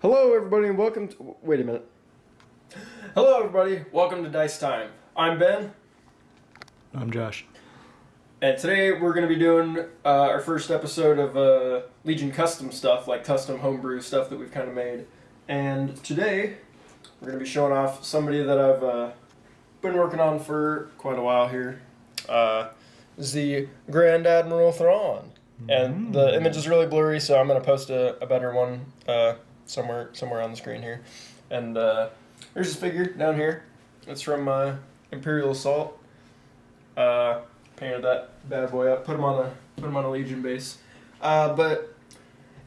Hello, everybody, and welcome to... Wait a minute. Hello, everybody. Welcome to Dice Time. I'm Ben. I'm Josh. And today we're going to be doing our first episode of Legion custom stuff, like custom homebrew stuff that we've kind of made. And today we're going to be showing off somebody that I've been working on for quite a while here. This is the Grand Admiral Thrawn. And the image is really blurry, so I'm going to post a better one somewhere on the screen here. And there's this figure down here. It's from Imperial Assault. Painted that bad boy up. Put him on a Legion base. But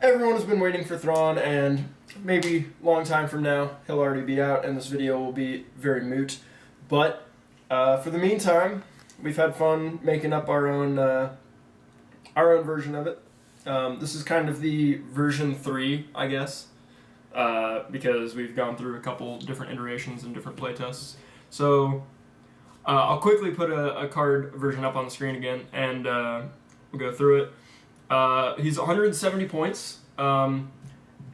everyone has been waiting for Thrawn, and maybe a long time from now he'll already be out, and this video will be very moot. But for the meantime, we've had fun making up our own version of it. This is kind of the version 3, I guess, because we've gone through a couple different iterations and different playtests. So I'll quickly put a card version up on the screen again, and we'll go through it. He's 170 points, and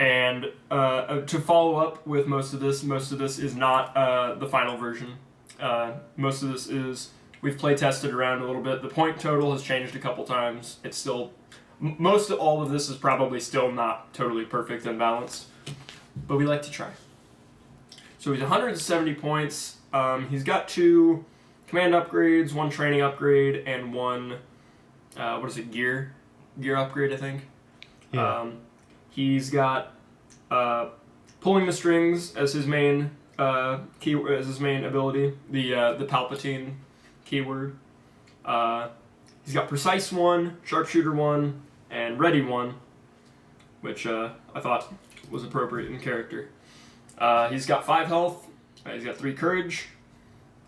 to follow up with most of this is not the final version. Most of this is, we've play tested around a little bit. The point total has changed a couple times. It's still, most of all of this is probably still not totally perfect and balanced, but we like to try. So he's 170 points. He's got 2 command upgrades, 1 training upgrade, and 1, gear upgrade, I think. Yeah. He's got pulling the strings as his main as his main ability, the Palpatine keyword. He's got Precise 1, Sharpshooter 1, and Ready 1, which I thought was appropriate in character. He's got 5 health, he's got 3 courage,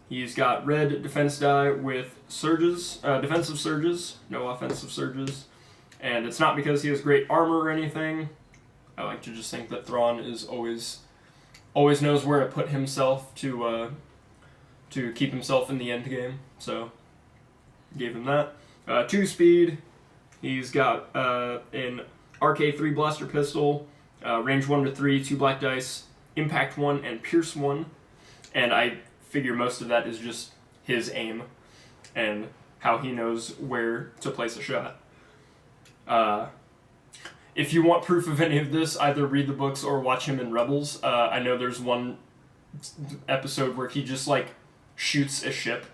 he's got red defense die with surges, defensive surges, no offensive surges, and it's not because he has great armor or anything. I like to just think that Thrawn is always knows where to put himself to keep himself in the end game, so gave him that. 2 speed, he's got an RK3 blaster pistol, range 1 to 3, 2 black dice, impact 1, and pierce 1, and I figure most of that is just his aim and how he knows where to place a shot. If you want proof of any of this, either read the books or watch him in Rebels. I know there's one episode where he just like shoots a ship,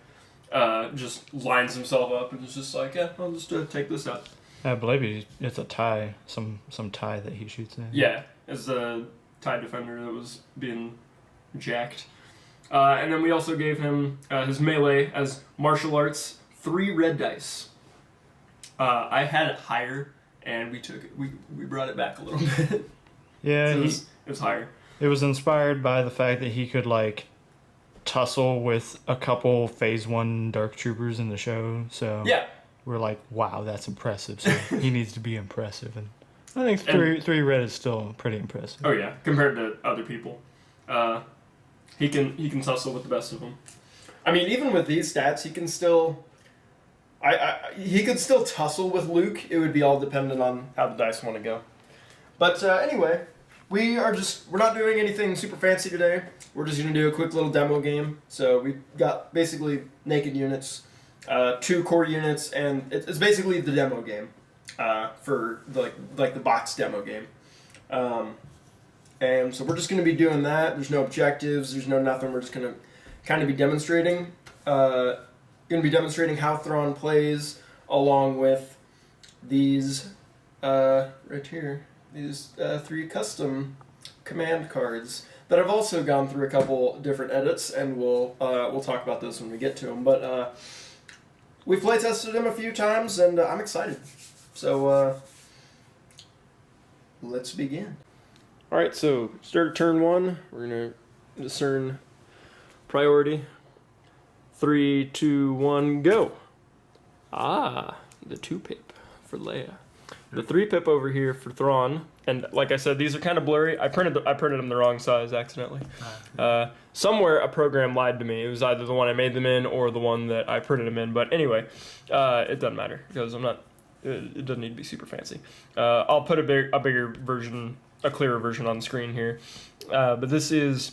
just lines himself up and is just like, yeah, I'll just take this out. I believe it's a tie, some tie that he shoots in. Yeah, as a TIE defender that was being jacked. And then we also gave him his melee as martial arts, 3 red dice. I had it higher, and we brought it back a little bit. Yeah, so it was higher. It was inspired by the fact that he could like tussle with a couple Phase 1 Dark Troopers in the show. So yeah, we're like, wow, that's impressive. So he needs to be impressive, and I think three red is still pretty impressive. Oh yeah, compared to other people, he can tussle with the best of them. I mean, even with these stats, he can still. He could still tussle with Luke. It would be all dependent on how the dice want to go. But anyway, we're not doing anything super fancy today. We're just going to do a quick little demo game. So we got basically naked units, 2 core units, and it's basically the demo game for the box demo game. And so we're just going to be doing that. There's no objectives. There's no nothing. We're just going to kind of be demonstrating. Going to be demonstrating how Thrawn plays along with these right here. These 3 custom command cards that I've also gone through a couple different edits, and we'll talk about those when we get to them. But we've play tested them a few times, and I'm excited. So let's begin. All right, so start turn 1. We're gonna discern priority. 3, 2, 1, go. The 2 pip for Leia. The 3 pip over here for Thrawn. And like I said, these are kind of blurry. I printed them the wrong size accidentally. Somewhere a program lied to me. It was either the one I made them in or the one that I printed them in. But anyway, it doesn't matter because it doesn't need to be super fancy. I'll put a bigger version a clearer version on screen here. But this is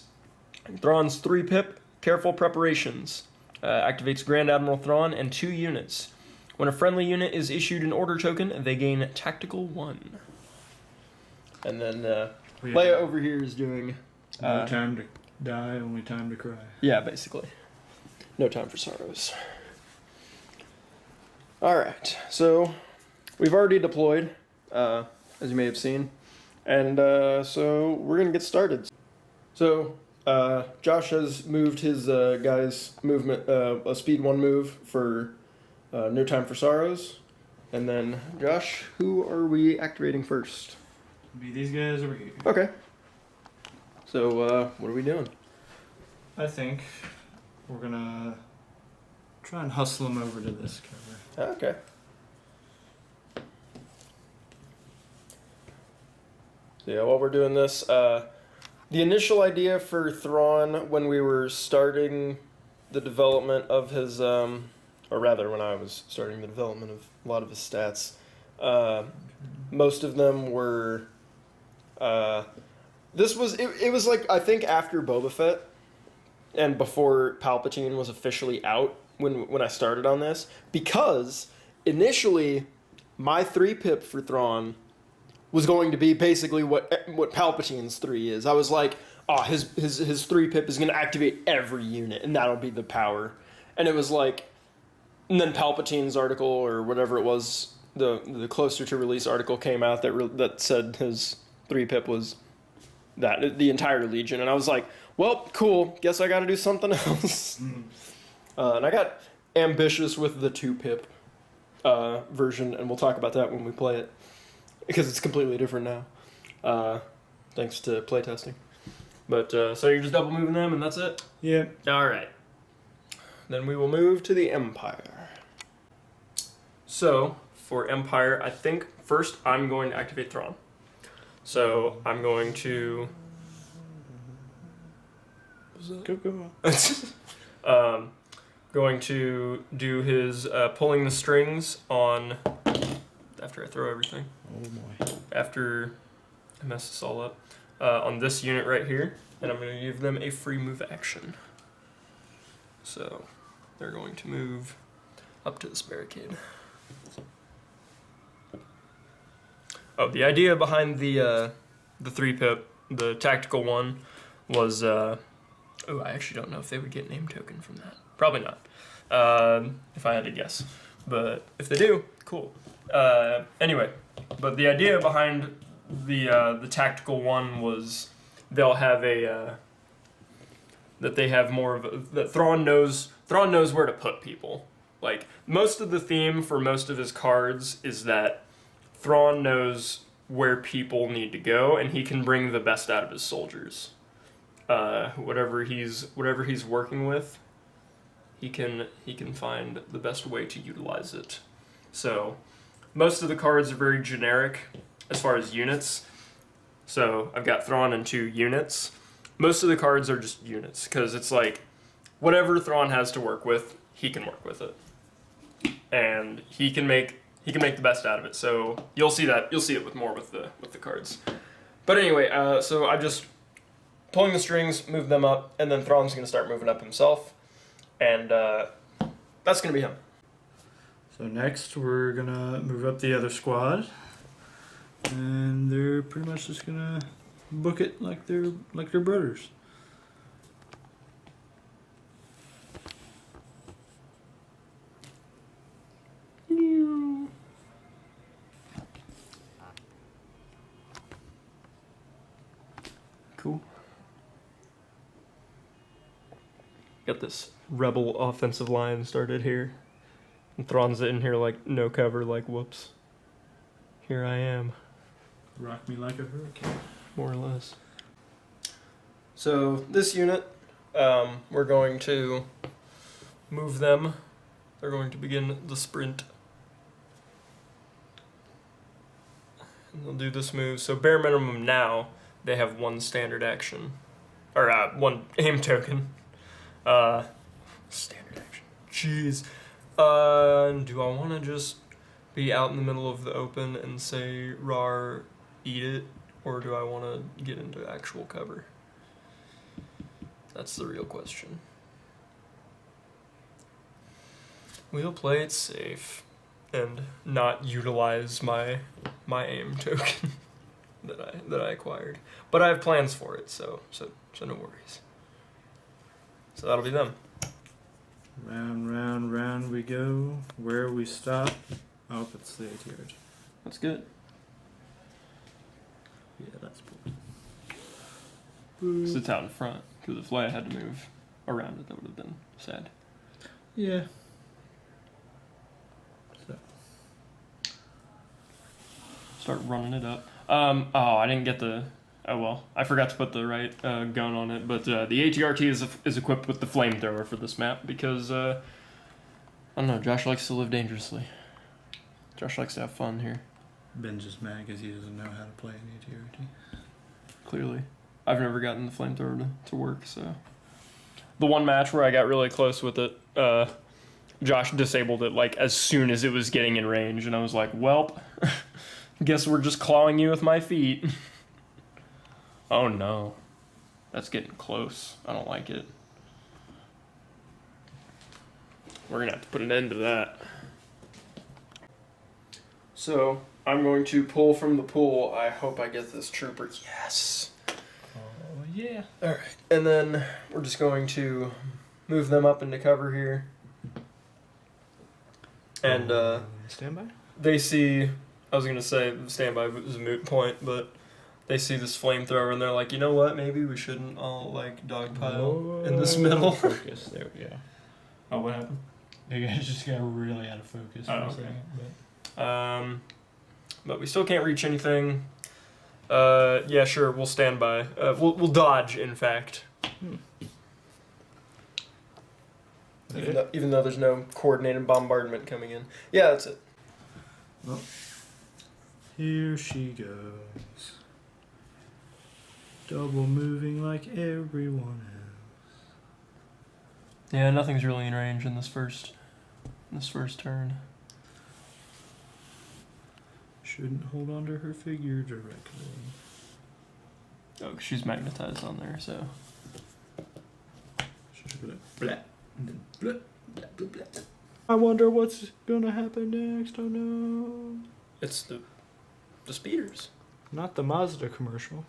Thrawn's 3-pip, Careful Preparations. Activates Grand Admiral Thrawn and 2 units. When a friendly unit is issued an order token, they gain Tactical 1. And then Leia over here is doing... no time to die, only time to cry. Yeah, basically. No time for sorrows. Alright, so we've already deployed, as you may have seen. And so we're going to get started. So Josh has moved his guy's movement, a speed 1 move for No Time for Sorrows. And then, Josh, who are we activating first? Be these guys over here. Okay. So, what are we doing? I think we're gonna try and hustle them over to this cover. Okay. So yeah, while we're doing this, the initial idea for Thrawn when we were starting the development of his, or rather when I was starting the development of a lot of his stats, most of them were, it was like, I think after Boba Fett and before Palpatine was officially out when I started on this, because initially my 3-pip for Thrawn was going to be basically what Palpatine's 3 is. I was like, oh, his 3-pip is going to activate every unit, and that'll be the power. And it was like, and then Palpatine's article, or whatever it was, the closer to release article came out that said his 3-pip was the entire Legion. And I was like, well, cool, guess I got to do something else. And I got ambitious with the 2-pip version, and we'll talk about that when we play it, because it's completely different now, thanks to playtesting. But, so you're just double moving them, and that's it? Yeah. Alright. Then we will move to the Empire. So, for Empire, I think first I'm going to activate Thrawn. So, I'm going to... Go. Going to do his pulling the strings on... After I throw everything. Oh boy. After I mess this all up. On this unit right here. And I'm going to give them a free move action. So, they're going to move up to this barricade. Oh, the idea behind the 3-pip, the tactical one, was... oh, I actually don't know if they would get name token from that. Probably not, if I had to guess. But if they do, cool. Anyway, but the idea behind the tactical one was they'll have a that they have more of that Thrawn knows where to put people. Like most of the theme for most of his cards is that Thrawn knows where people need to go, and he can bring the best out of his soldiers. Whatever he's working with, he can find the best way to utilize it. So most of the cards are very generic as far as units. So I've got Thrawn in 2 units. Most of the cards are just units because it's like whatever Thrawn has to work with, he can work with it, and he can make the best out of it. So you'll see it with the cards. But anyway, so I just pulling the strings, move them up, and then Thrawn's going to start moving up himself, and that's going to be him. So next we're gonna move up the other squad, and they're pretty much just gonna book it like they're brothers. Cool. Got this rebel offensive line started here. And Thrawn's in here like no cover, like whoops. Here I am. Rock me like a hurricane. More or less. So this unit, we're going to move them. They're going to begin the sprint. And they'll do this move. So bare minimum now, they have 1 standard action. Or 1 aim token. Standard action. Jeez. Do I want to just be out in the middle of the open and say, "Rar, eat it"? or do I want to get into actual cover? That's the real question. We'll play it safe and not utilize my aim token that I acquired. But I have plans for it, so no worries. So that'll be them. Round, round, round we go. Where we stop? Oh, it's the ATRT. That's good. Yeah, that's Because it's out in front. Because if Leia had to move around it, that would have been sad. Yeah. So. Start running it up. Oh, I didn't get the. Oh well, I forgot to put the right gun on it. But the ATRT is equipped with the flamethrower for this map because I don't know. Josh likes to live dangerously. Josh likes to have fun here. Ben's just mad because he doesn't know how to play an ATRT. Clearly, I've never gotten the flamethrower to work. So the one match where I got really close with it, Josh disabled it like as soon as it was getting in range, and I was like, "Welp, guess we're just clawing you with my feet." Oh no, that's getting close. I don't like it. We're gonna have to put an end to that. So I'm going to pull from the pool. I hope I get this trooper. Yes. Oh, yeah. All right, and then we're just going to move them up into cover here. And Standby? they see. I was gonna say standby was a moot point, but they see this flamethrower and they're like, you know what? Maybe we shouldn't all like dogpile in this middle. Focus. There we go. Oh, what happened? You guys just got really out of focus for a okay. second. But we still can't reach anything. Yeah, sure, we'll stand by. We'll dodge, in fact. Even though there's no coordinated bombardment coming in. Yeah, that's it. Well, here she goes. Double moving like everyone else. Yeah, nothing's really in range in this first turn. Shouldn't hold on to her figure directly. Oh, 'cause she's magnetized on there, so. I wonder what's gonna happen next. Oh no. It's the speeders. Not the Mazda commercial.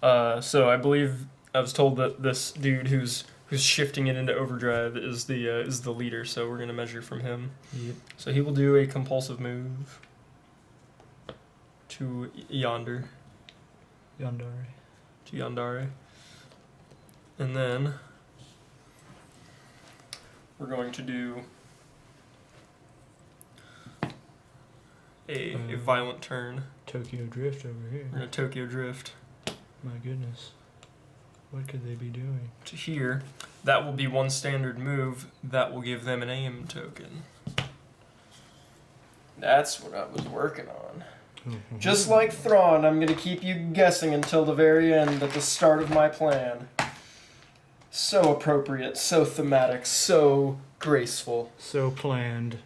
So I believe I was told that this dude who's shifting it into overdrive is the leader, so we're gonna measure from him. Yep. So he will do a compulsive move to Yandere. And then we're going to do a violent turn. Tokyo Drift over here. We're going to Tokyo Drift My goodness. What could they be doing? to here. That will be one standard move. That will give them an aim token. That's what I was working on. Just like Thrawn, I'm going to keep you guessing until the very end at the start of my plan. So appropriate, so thematic, so graceful. So planned.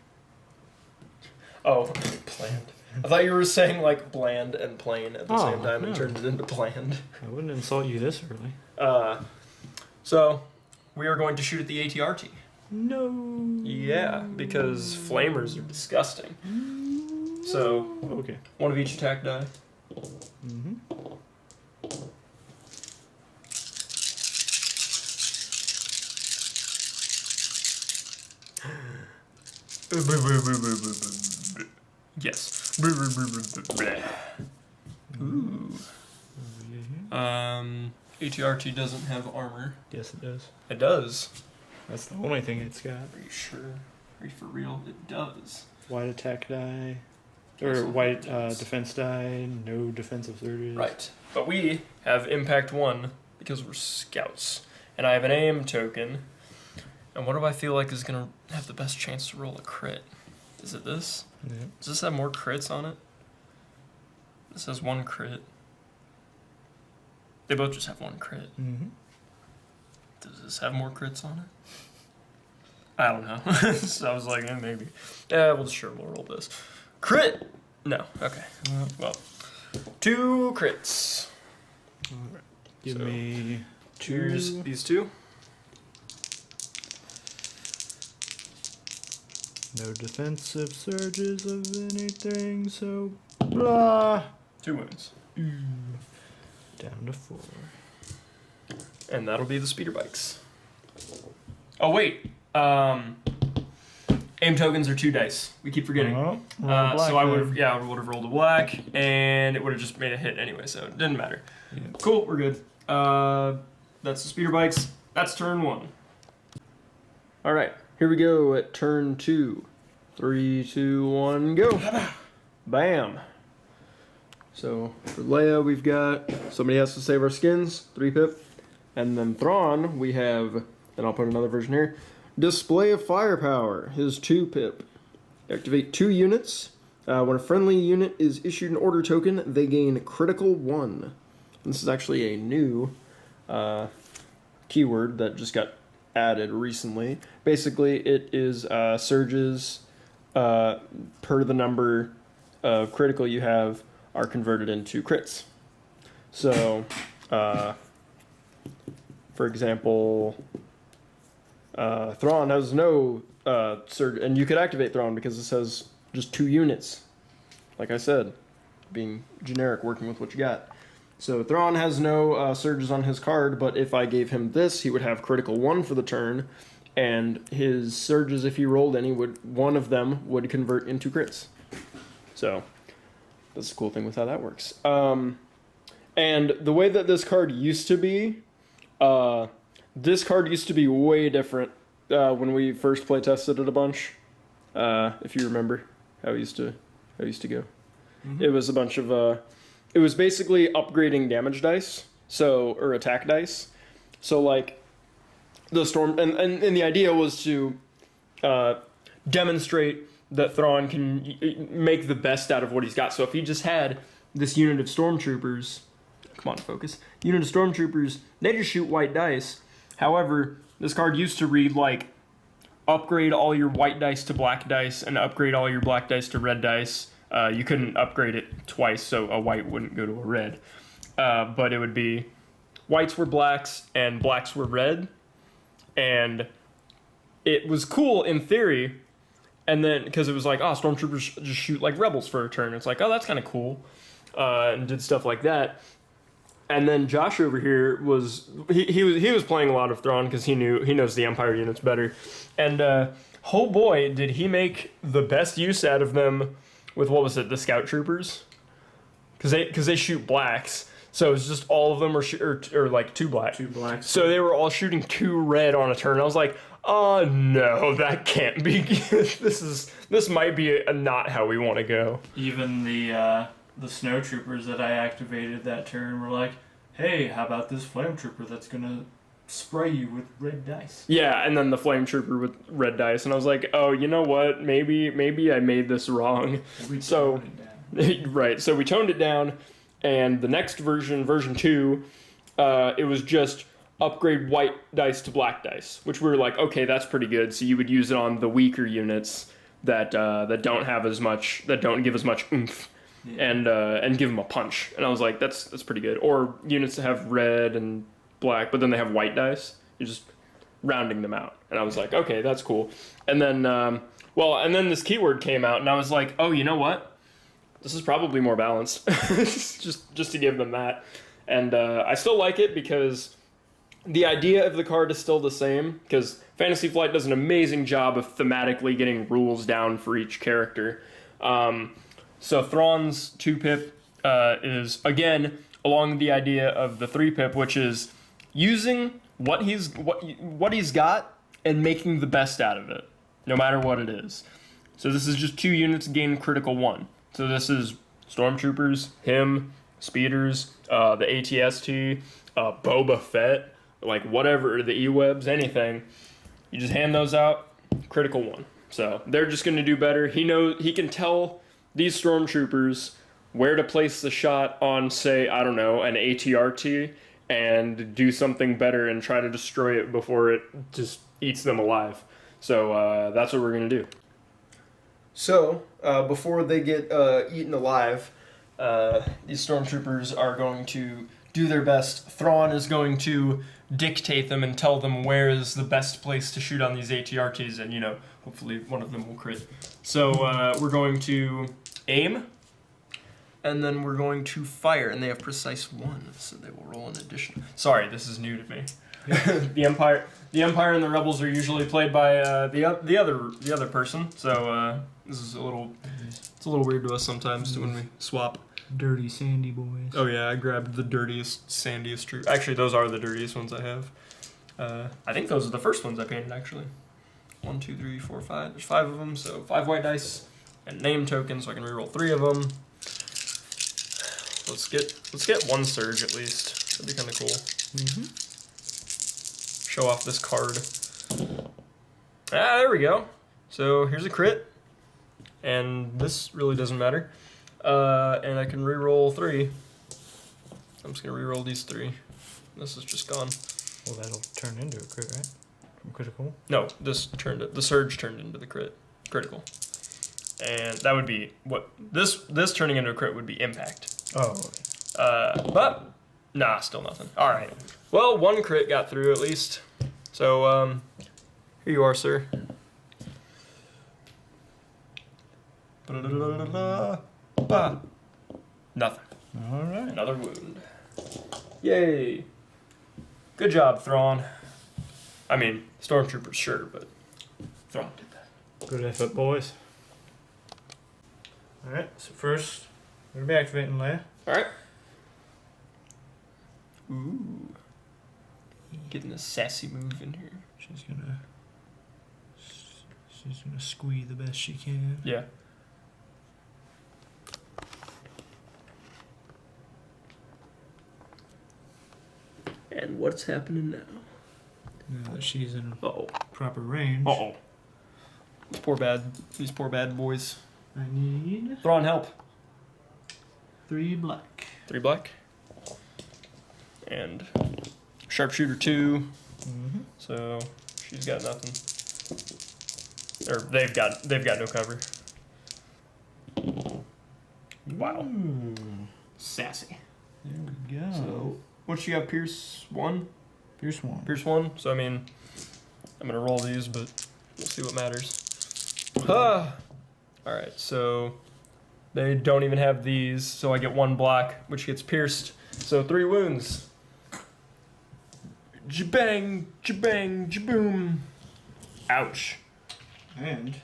Oh, planned. I thought you were saying like bland and plain at the same time and no. turned it into planned. I wouldn't insult you this early. So, we are going to shoot at the ATRT. No. Yeah, because flamers are disgusting. So, Okay. one of each attack die. Mm-hmm. Yes. Ooh. ATRT doesn't have armor. Yes, it does. It does. That's the only thing it's got. Are you sure? Are you for real? It does. White attack die. Yes, Or white defense. defense die, no defensive surges. Right. But we have Impact 1 because we're scouts. And I have an aim token. And what do I feel like is going to have the best chance to roll a crit? Is it this? Yeah. Does this have more crits on it? This has one crit. They both just have one crit. Mm-hmm. Does this have more crits on it? I don't know. So I was like, maybe. Yeah, we'll roll this. Crit! No. Okay. Well, 2 crits. Give So, me Here's 2. these 2. No defensive surges of anything, so blah. 2 wounds. Down to 4. And that'll be the speeder bikes. Oh wait, aim tokens are 2 dice. We keep forgetting. Oh, So I would have rolled a black, and it would have just made a hit anyway, so it didn't matter. Yeah. Cool, we're good. That's the speeder bikes. That's turn 1. All right, here we go at turn 2. 3, 2, 1, go. Bam. So for Leia, we've got somebody has to save our skins, 3 pip, and then Thrawn we have, and I'll put another version here. Display of Firepower, his 2 pip. Activate 2 units. When a friendly unit is issued an order token, they gain critical 1. This is actually a new keyword that just got added recently. Basically, it is surges per the number of critical you have are converted into crits. So, for example, Thrawn has no surge, and you could activate Thrawn because this has just 2 units. Like I said, being generic, working with what you got. So Thrawn has no surges on his card, but if I gave him this, he would have critical 1 for the turn, and his surges, if he rolled any, one of them would convert into crits. So that's the cool thing with how that works. And the way that this card used to be, way different when we first play tested it a bunch. If you remember how it used to go. Mm-hmm. It was a bunch of it was basically upgrading damage dice, or attack dice. So like the storm, and the idea was to demonstrate that Thrawn can make the best out of what he's got. So if he just had this unit of stormtroopers, come on, focus. Unit of stormtroopers, they just shoot white dice. However, this card used to read like upgrade all your white dice to black dice and upgrade all your black dice to red dice. You couldn't upgrade it twice, so a white wouldn't go to a red. But it would be whites were blacks and blacks were red. And it was cool in theory. And then, because it was like, stormtroopers just shoot like rebels for a turn. It's like, that's kind of cool. And did stuff like that. And then Josh over here was playing a lot of Thrawn because he knows the Empire units better. And oh boy, did he make the best use out of them with, what was it, the Scout Troopers? Because they shoot blacks. So it's just all of them or like 2 black. 2 blacks. So they were all shooting 2 red on a turn. I was like, oh no, that can't be good. This might be not how we want to go. Even the snow troopers that I activated that turn were like, hey, how about this flame trooper that's gonna spray you with red dice? Yeah, and then the flame trooper with red dice, and I was like, oh, you know what? Maybe I made this wrong. So right, so we toned it down, and the next version 2, it was just upgrade white dice to black dice, which we were like, okay, that's pretty good. So you would use it on the weaker units that don't have as much, that don't give as much oomph. Yeah. And give them a punch, and I was like, that's pretty good. Or units that have red and black, but then they have white dice. You're just rounding them out, and I was like, okay, that's cool. And then, and then this keyword came out, and I was like, oh, you know what? This is probably more balanced, just to give them that. And I still like it because the idea of the card is still the same. Because Fantasy Flight does an amazing job of thematically getting rules down for each character. So Thrawn's 2 pip is, again, along the idea of the 3 pip, which is using what he's got and making the best out of it, no matter what it is. So this is just 2 units gain critical 1. So this is stormtroopers, him, speeders, the ATST, Boba Fett, like whatever, the E-webs, anything. You just hand those out, critical 1. So they're just going to do better. He can tell these stormtroopers where to place the shot on, say, I don't know, an ATRT, and do something better and try to destroy it before it just eats them alive. So that's what we're going to do. So, before they get eaten alive, These stormtroopers are going to do their best. Thrawn is going to dictate them and tell them where is the best place to shoot on these ATRTs, and hopefully one of them will crit. So we're going to aim, and then we're going to fire, and they have precise 1, so they will roll an additional. Sorry, this is new to me. The Empire and the Rebels are usually played by the other person, so this is a little weird to us sometimes when we swap. Dirty sandy boys. Oh yeah, I grabbed the dirtiest, sandiest troop. Actually, those are the dirtiest ones I have. I think those are the first ones I painted, actually. 1, 2, 3, 4, 5. There's 5 of them, so 5 white dice and name tokens, so I can reroll 3 of them. Let's get 1 surge at least. That'd be kind of cool. Show off this card. Ah, there we go. So here's a crit, and this really doesn't matter. And I can reroll 3. I'm just gonna reroll these 3. This is just gone. Well, that'll turn into a crit, right? From critical. No, the surge turned into the critical, and that would be what this turning into a crit would be impact. Oh. But nah, still nothing. All right. Well, 1 crit got through at least. So here you are, sir. Nothing. All right. Another wound. Yay. Good job, Thrawn. I mean, stormtroopers, sure, but Thrawn did that. Good effort, boys. All right. So first, we're gonna be activating Leia. All right. Ooh. Getting a sassy move in here. She's gonna squeeze the best she can. Yeah. And what's happening now? Now that she's in Uh-oh. proper range. Uh-oh. These poor bad boys. I need Thrawn, help. 3 black. 3 black. And sharpshooter 2. So she's got nothing. Or they've got no cover. Wow. Ooh. Sassy. There we go. So what you got? Pierce 1? Pierce 1. Pierce 1. So I mean, I'm gonna roll these, but we'll see what matters. Alright, so they don't even have these, so I get 1 black, which gets pierced. So 3 wounds. Jabang, jabang, jaboom. Ouch. And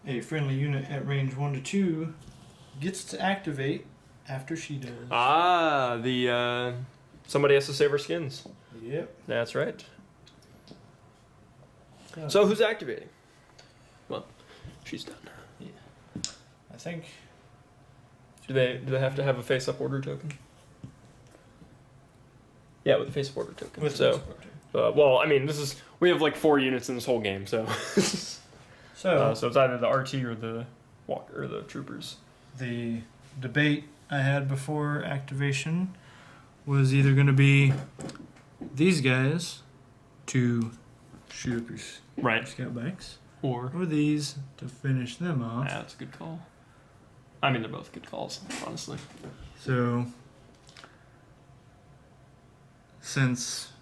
a friendly unit at range 1 to 2 gets to activate after she does. Ah, somebody has to save our skins. Yep. That's right. So who's activating? Well, she's done. Yeah. I think. Do they have to have a face-up order token? Yeah, with a face-up order token. Well, I mean, we have like 4 units in this whole game, so. So it's either the RT or the walker or the troopers. The debate I had before activation was either going to be these guys to shoot up your scout bikes, or these to finish them off. Yeah, that's a good call. I mean, they're both good calls, honestly. So, since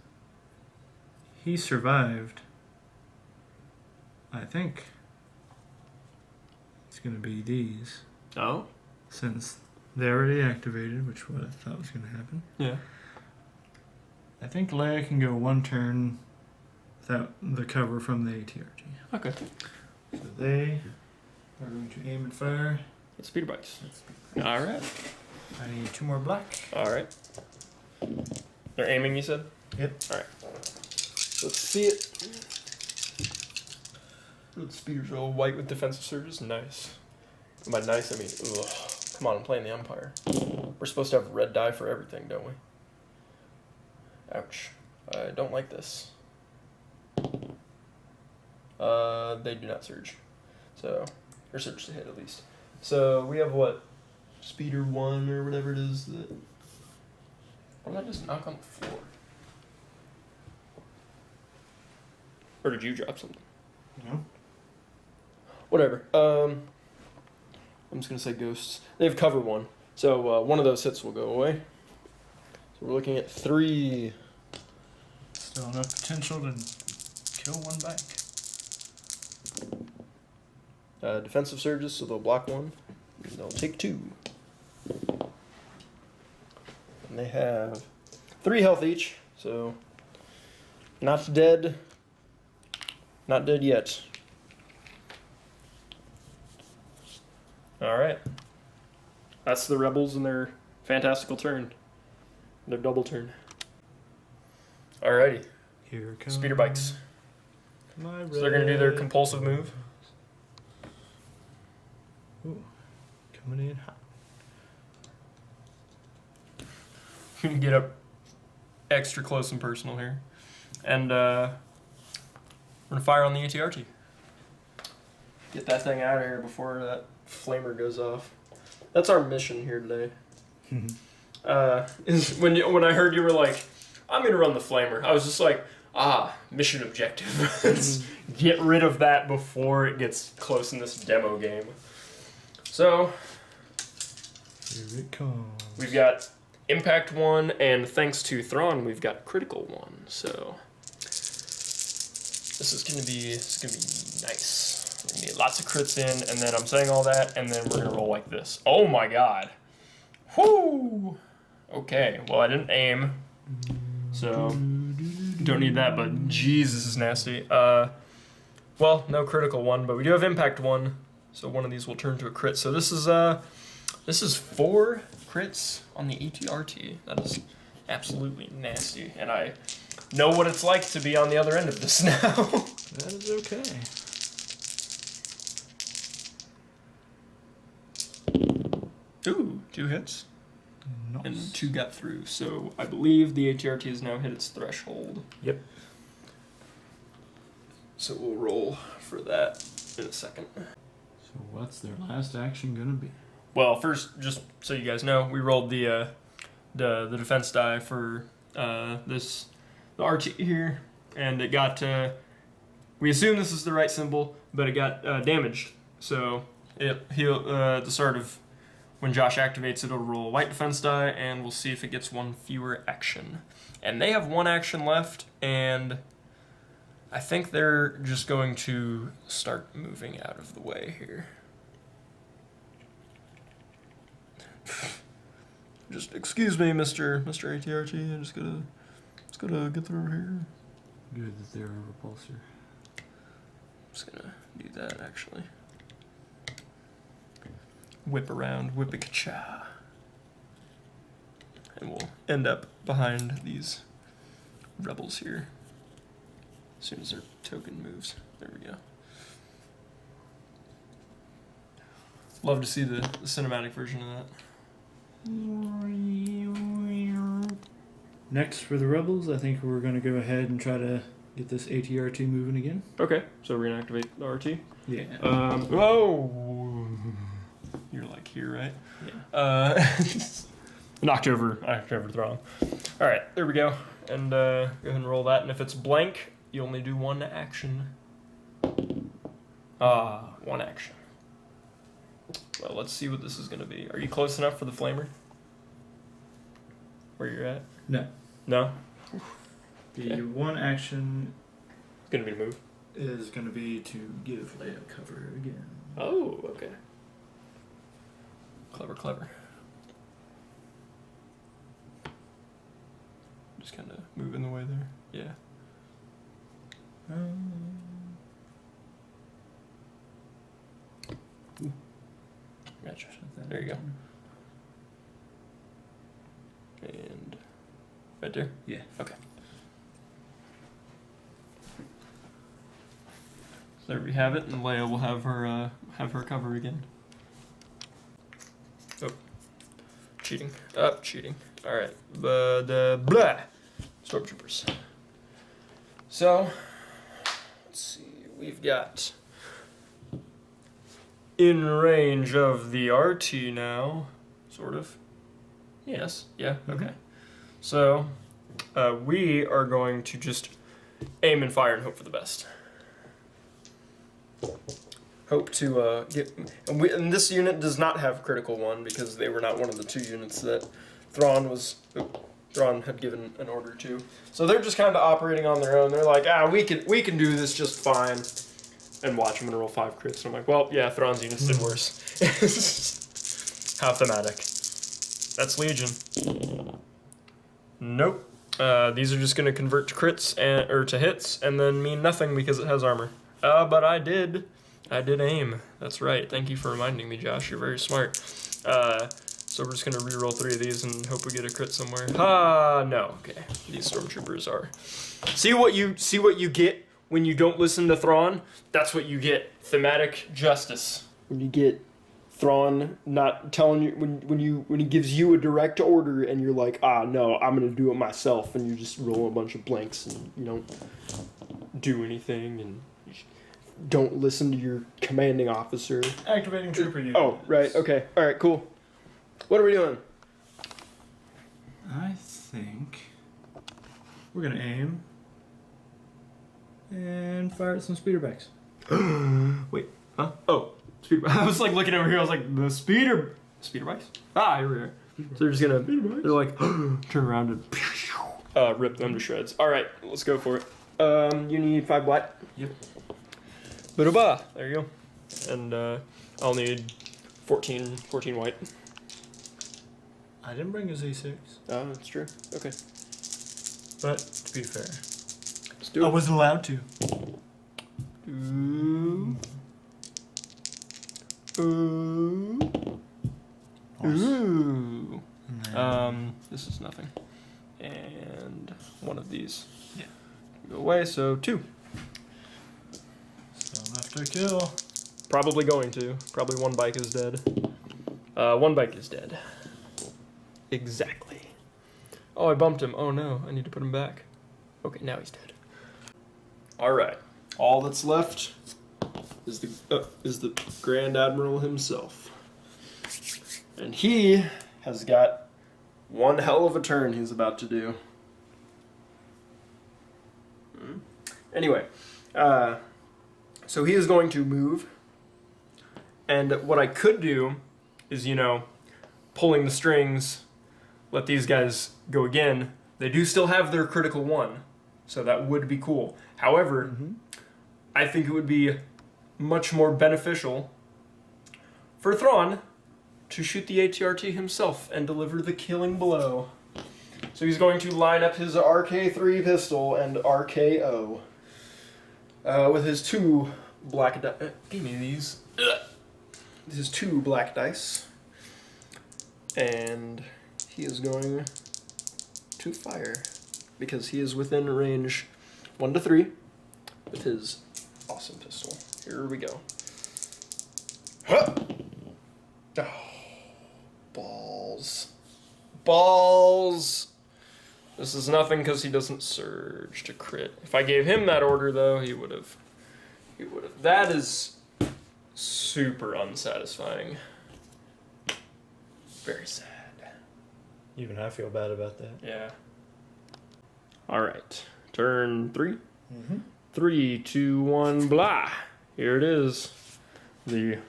he survived, I think it's going to be these. Oh? Since they already activated, which what I thought was going to happen. Yeah. I think Leia can go 1 turn without the cover from the ATRT. Okay. So they are going to aim and fire. It's speeder bikes. Alright. I need 2 more black. Alright. They're aiming, you said? Yep. Alright. Let's see it. The speeders are all white with defensive surges. Nice. And by nice, I mean, ugh. Come on, I'm playing the Empire. We're supposed to have red dye for everything, don't we? Ouch. I don't like this. They do not surge. So, or surge to hit at least. So, we have what? Speeder 1 or whatever it is that... Or did I just knock on the floor? Or did you drop something? No. Whatever. I'm just gonna say ghosts. They have cover 1. So one of those hits will go away. So we're looking at 3. Still enough potential to kill one back. Defensive surges, so they'll block 1. And they'll take 2. And they have 3 health each, so not dead. Not dead yet. Alright. That's the rebels and their fantastical turn. Their double turn. Alrighty. Here comes Speeder bikes. So they're going to do their compulsive move. Ooh, coming in hot. Get up extra close and personal here. And we're going to fire on the ATRT. Get that thing out of here before that flamer goes off. That's our mission here today. Is when I heard you were like, I'm going to run the flamer, I was just like, mission objective. Let's get rid of that before it gets close in this demo game. So, Here it comes. we've got Impact 1, and thanks to Thrawn, we've got Critical 1. So, this is gonna be nice. We're gonna get lots of crits in, and then I'm saying all that, and then we're gonna roll like this. Oh my god. Whoo! Okay, well I didn't aim, so don't need that, but jeez, this is nasty. Well, no Critical 1, but we do have Impact 1, so one of these will turn to a crit. So this is 4 crits on the ATRT. That is absolutely nasty, and I know what it's like to be on the other end of this now. That is okay. Ooh, 2 hits, Nice. and 2 got through. So I believe the ATRT has now hit its threshold. Yep. So we'll roll for that in a second. So what's their last action gonna be? Well, first, just so you guys know, we rolled the defense die for the RT here, and it got. We assume this is the right symbol, but it got damaged. So he'll at the start of when Josh activates it, it'll roll a white defense die, and we'll see if it gets 1 fewer action. And they have 1 action left, and I think they're just going to start moving out of the way here. Just excuse me, Mr. ATRT. I just gotta get through here. Good that they're a repulsor. Just gonna do that actually. Whip around, whip-a-cha. And we'll end up behind these rebels here. As soon as their token moves. There we go. Love to see the cinematic version of that. Next for the rebels, I think we're gonna go ahead and try to get this ATRT moving again. Okay, so we're gonna activate the RT. Yeah. Whoa! You're like here, right? Yeah. Knocked over Thrawn. All right, there we go. And go ahead and roll that. And if it's blank, you only do 1 action. 1 action. Well, let's see what this is gonna be. Are you close enough for the flamer? Where you're at? No. No? The 1 action It's gonna be to move. is gonna be to give Leia cover again. Oh, okay. Clever. Just kind of move in the way there. Yeah. Gotcha. There you go. And right there? Yeah. Okay. So there we have it, and Leia will have her cover again. Oh. Cheating. Cheating. Alright. Blah. Stormtroopers. So, let's see. We've got in range of the RT now. Sort of. Yes. Yeah. Okay. So, we are going to just aim and fire and hope for the best. hope to get. And this unit does not have critical one because they were not one of the 2 units that Thrawn had given an order to. So they're just kind of operating on their own. They're like, we can do this just fine. And watch them roll 5 crits. And I'm like, well, yeah, Thrawn's units did worse. How thematic. That's Legion. Nope. These are just going to convert to crits or to hits, and then mean nothing because it has armor. But I did aim. That's right. Thank you for reminding me, Josh. You're very smart. So we're just going to re-roll 3 of these and hope we get a crit somewhere. No. Okay. These stormtroopers are. See what you get when you don't listen to Thrawn? That's what you get. Thematic justice. When you get Thrawn not telling you when he gives you a direct order and you're like, no, I'm gonna do it myself, and you just roll a bunch of blanks and you don't do anything and you don't listen to your commanding officer. Activating trooper unit. Oh, right, okay. Alright, cool. What are we doing? I think we're gonna aim and fire at some speederbacks. Wait, huh? Oh, speeder. I was like looking over here. I was like, the speeder bikes. Here we are. So they're just gonna. They're like turn around and rip them to shreds. All right, let's go for it. You need 5 black. Yep. Ba-da-ba. There you go. And I'll need 14 white. I didn't bring a Z6. Oh, that's true. Okay. But to be fair, Let's do it. I wasn't allowed to. Ooh. Nice. Ooh. And This is nothing. And one of these. Yeah. Go away, so 2. so left to kill. Probably going to. Probably 1 bike is dead. 1 bike is dead. Exactly. Oh, I bumped him. Oh no, I need to put him back. Okay, now he's dead. Alright. All that's left is the Grand Admiral himself. And he has got one hell of a turn he's about to do. Anyway, so he is going to move. And what I could do is, pulling the strings, let these guys go again. They do still have their critical 1, so that would be cool. However, I think it would be much more beneficial for Thrawn to shoot the ATRT himself and deliver the killing blow. So he's going to line up his RK3 pistol and RKO with his 2 black dice. Give me these. His 2 black dice. And he is going to fire because he is within range 1 to 3 with his awesome pistol. Here we go. Huh. Oh, balls. This is nothing because he doesn't surge to crit. If I gave him that order, though, he would have. That is super unsatisfying. Very sad. Even I feel bad about that. Yeah. All right. Turn 3. 3, 2, 1, blah. Here it is. The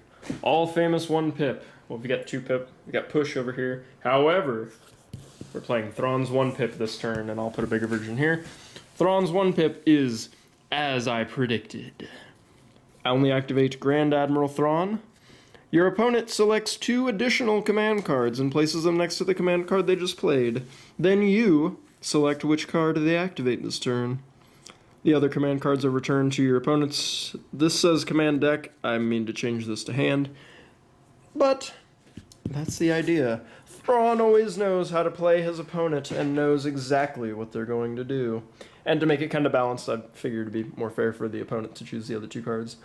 all-famous 1 pip. Well, we got 2 pip. We got push over here. However, we're playing Thrawn's 1 pip this turn, and I'll put a bigger version here. Thrawn's 1 pip is as I predicted. I only activate Grand Admiral Thrawn. Your opponent selects 2 additional command cards and places them next to the command card they just played. Then you select which card they activate this turn. The other command cards are returned to your opponents. This says command deck. I mean to change this to hand. But that's the idea. Thrawn always knows how to play his opponent and knows exactly what they're going to do. And to make it kind of balanced, I figured it'd be more fair for the opponent to choose the other 2 cards.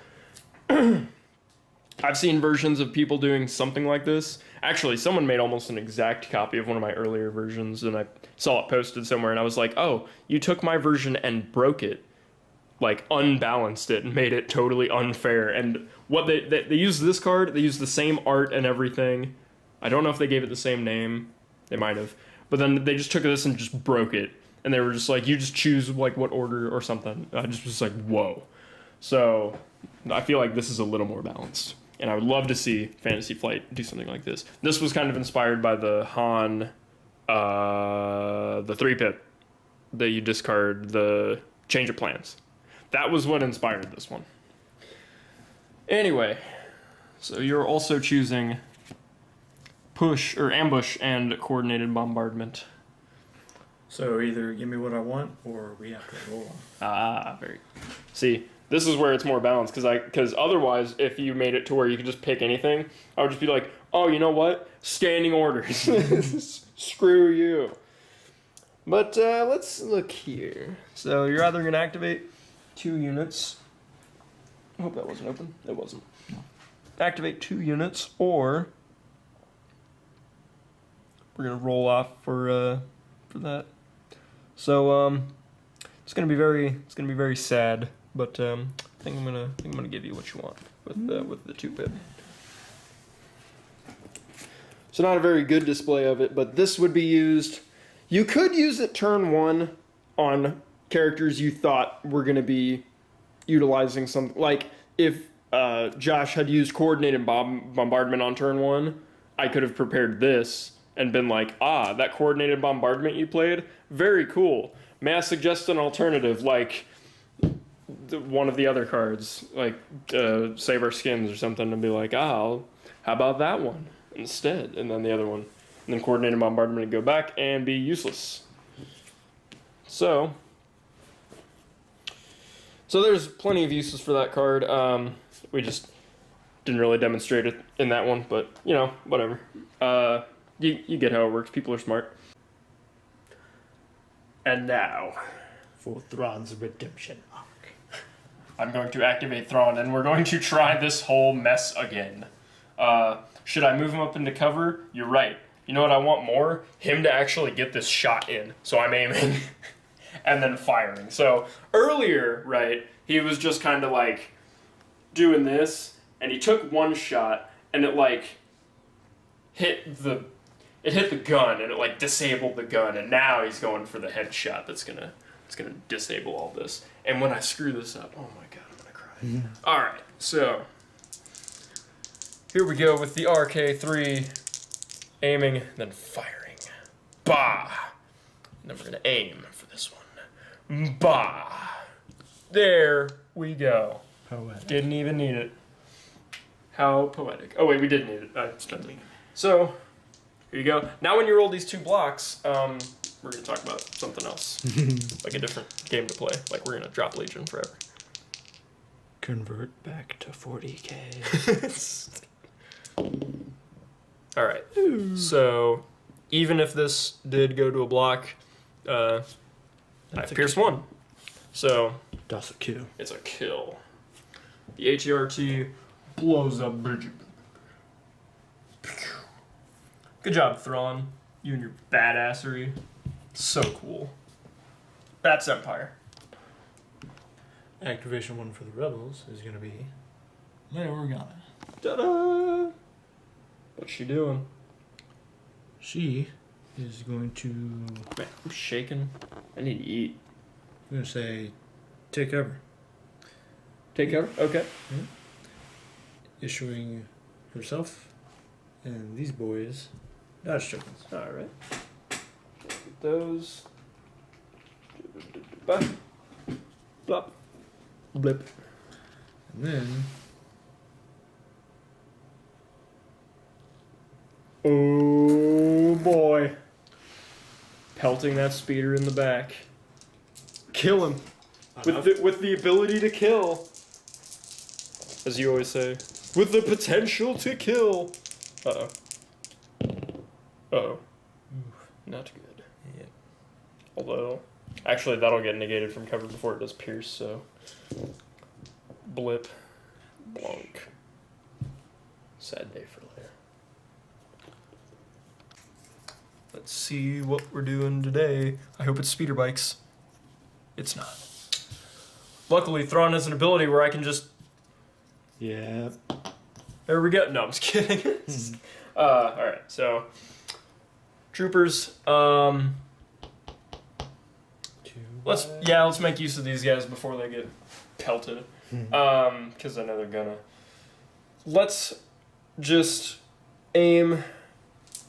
I've seen versions of people doing something like this. Actually, someone made almost an exact copy of one of my earlier versions, and I saw it posted somewhere, and I was like, oh, you took my version and broke it. Like, unbalanced it and made it totally unfair. And what they used this card, they used the same art and everything. I don't know if they gave it the same name. They might have. But then they just took this and just broke it. And they were just like, you just choose, like, what order or something. I just was like, whoa. So I feel like this is a little more balanced. And I would love to see Fantasy Flight do something like this. This was kind of inspired by the Han, the 3-pip that you discard the change of plans. That was what inspired this one. Anyway, so you're also choosing push or ambush and coordinated bombardment. So either give me what I want, or we have to roll on. Very. See, this is where it's more balanced because otherwise, if you made it to where you could just pick anything, I would just be like, oh, you know what? Standing orders. Screw you. But let's look here. So you're either gonna activate 2 units. I hope that wasn't open. It wasn't. No. Activate 2 units, or we're gonna roll off for that. So it's gonna be very sad, but I think I'm gonna give you what you want with the 2-pip. So not a very good display of it, but this would be used. You could use it turn 1 on characters you thought were gonna be utilizing something. Like if Josh had used coordinated bombardment on turn 1, I could have prepared this and been like, that coordinated bombardment you played, very cool. May I suggest an alternative, like one of the other cards, like Save Our Skins or something, and be like, how about that one instead? And then the other one. And then coordinated bombardment would go back and be useless. So there's plenty of uses for that card. We just didn't really demonstrate it in that one, but whatever. You get how it works. People are smart. And now, For Thrawn's redemption arc. I'm going to activate Thrawn, and we're going to try this whole mess again. Should I move him up into cover? You're right. You know what I want more? Him to actually get this shot in. So I'm aiming and then firing. So earlier, right, he was just kind of like doing this, and he took one shot, and it like hit the gun, and it like disabled the gun, and now he's going for the headshot it's gonna disable all this. And when I screw this up, oh my god, I'm gonna cry. All right, so here we go with the RK3, aiming, then firing. Bah! And then we're gonna aim for this one. Bah! There we go. Poetic. Didn't even need it. How poetic. Oh wait, we did need it. I spent it. So, here you go. Now when you roll these 2 blocks, we're going to talk about something else. Like a different game to play. Like we're going to drop Legion forever. Convert back to 40k. Alright. So, even if this did go to a block, I pierce 1. So, That's a kill. it's a kill. The HERT blows up Bridget. Good job, Thrawn. You and your badassery. So cool. That's Empire. Activation 1 for the rebels is going to be Leia Organa. Ta-da! What's she doing? She is going to... Man, I'm shaking. I need to eat. I'm going to say, take cover. Take cover? Okay. Issuing herself and these boys dodge tokens. Alright. Get those. Bye. Blop. Blip. And then Oh boy. Pelting that speeder in the back. Kill him. With the ability to kill. As you always say. With the potential to kill. Uh-oh. Uh-oh. Not good. Yeah. Although, actually that'll get negated from cover before it does pierce, so. Blip. Blonk. Sad day for Leia. Let's see what we're doing today. I hope it's speeder bikes. It's not. Luckily, Thrawn has an ability where I can just... Yeah. There we go. No, I'm just kidding. Alright, so... Troopers, let's make use of these guys before they get pelted. Because I know they're gonna. Let's just aim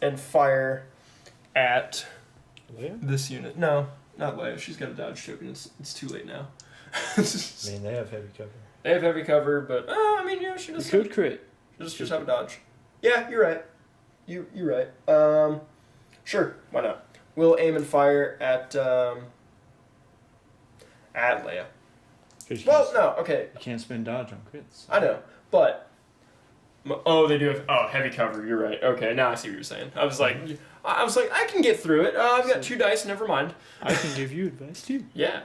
and fire at Leia? this unit. No, not Leia. She's got a dodge token. It's too late now. I mean, they have heavy cover. They have heavy cover, but I mean, yeah, she You does. could crit. Just have a dodge. Yeah, you're right. You're right. Sure, why not? We'll aim and fire at Leia. Well, no, okay, You can't spend dodge on crits. I know, but oh, they do have heavy cover. You're right. Okay, now I see what you're saying. I was like, I can get through it. I've got 2 dice. Never mind. I can give you advice too. Yeah.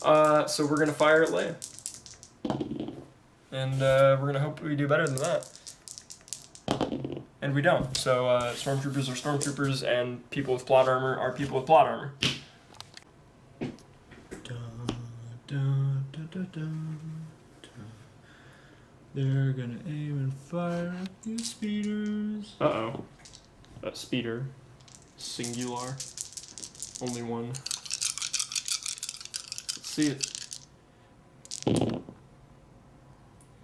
So we're gonna fire at Leia, and we're gonna hope we do better than that. And we don't. So stormtroopers are stormtroopers, and people with plot armor are people with plot armor. They're gonna aim and fire at these speeders. Uh-oh. A speeder. Singular. Only one. Let's see it.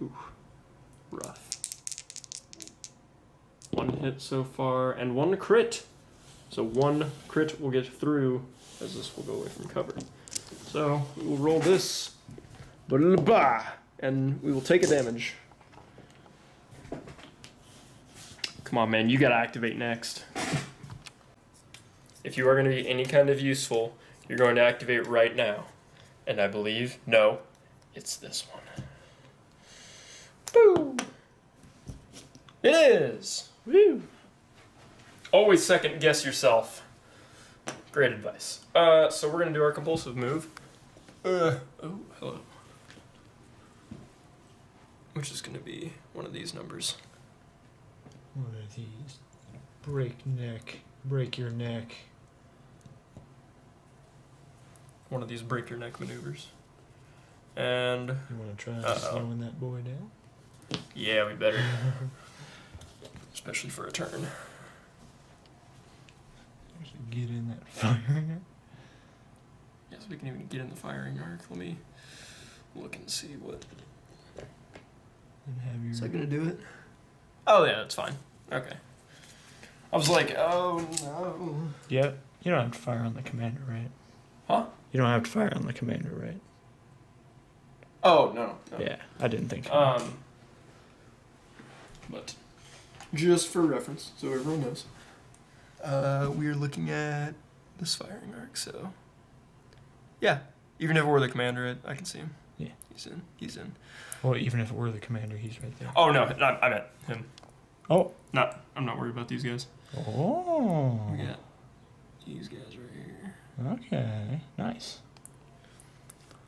Ooh. Rough. 1 hit so far, and 1 crit. So 1 crit will get through, as this will go away from cover. So we will roll this. And we will take a damage. Come on, man, you gotta activate next. If you are gonna be any kind of useful, you're going to activate right now. And I believe, no, it's this one. Boom! It is! Woo! Always second guess yourself. Great advice. So we're gonna do our compulsive move. Oh, hello. Which is gonna be one of these numbers. One of these. Break your neck. One of these break your neck maneuvers. And You want to try slowing that boy down? yeah, we better. Especially for a turn. Actually get in that firing. Yes, we can even get in the firing arc. Let me look and see what. And have your... Is that gonna do it? Oh yeah, that's fine. Okay. I was like, oh no. Yeah, you don't have to fire on the commander, right? Huh? You don't have to fire on the commander, right? Oh no. Yeah, I didn't think. But just for reference, so everyone knows, we are looking at this firing arc. So yeah, even if it were the commander, I can see him. Yeah, He's in. Well, even if it were the commander, he's right there. Oh no, I meant him. Oh, I'm not worried about these guys. oh. We got these guys right here. Okay, nice.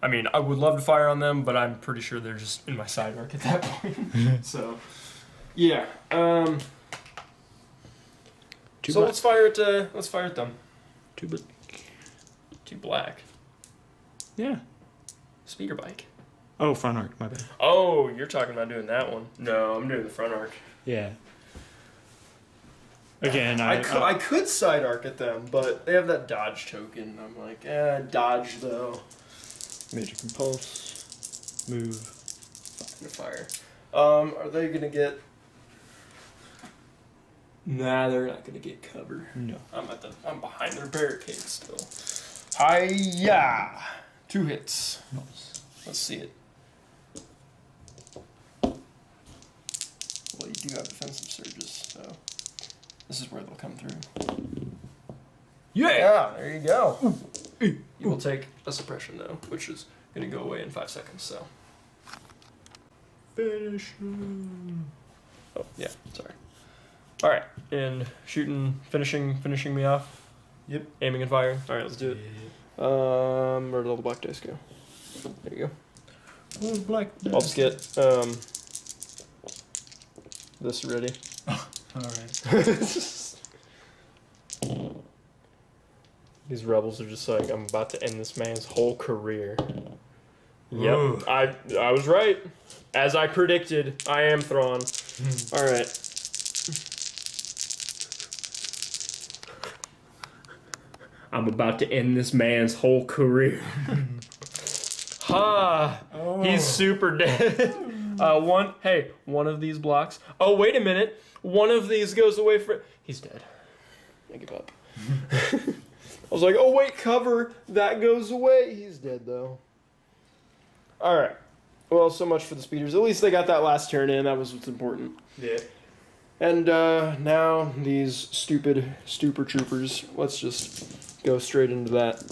I mean, I would love to fire on them, but I'm pretty sure they're just in my side arc at that point. So, yeah. So let's fire at them. Too black. Too black. Yeah. Speeder bike. Oh, front arc. My bad. Oh, you're talking about doing that one. No, I'm doing the front arc. Yeah. Again, I could side arc at them, but they have that dodge token. I'm like, dodge though. Major compulse. Move. Fire. Are they gonna get? Nah, they're not gonna get cover. No. I'm behind their barricade still. Hi-ya! 2 hits. Nice. Let's see it. Well, you do have defensive surges, so this is where they'll come through. Yeah, there you go. You will take a suppression though, which is gonna go away in 5 seconds. So. Finish him. Oh yeah, sorry. All right, and finishing me off. Yep. Aiming and firing. All right, let's do it. Where did all the black dice go? There you go. Oh, black dice. I'll just get this ready. All right. These rebels are just like, I'm about to end this man's whole career. Yep, Ooh. I was right. As I predicted, I am Thrawn. All right. I'm about to end this man's whole career. Ha! Oh. He's super dead. One of these blocks. Oh, wait a minute. One of these goes away for. He's dead. I give up. I was like, oh wait, cover. That goes away. He's dead though. All right. Well, so much for the speeders. At least they got that last turn in. That was what's important. Yeah. And now these stupid Stupor Troopers. Let's just go straight into that.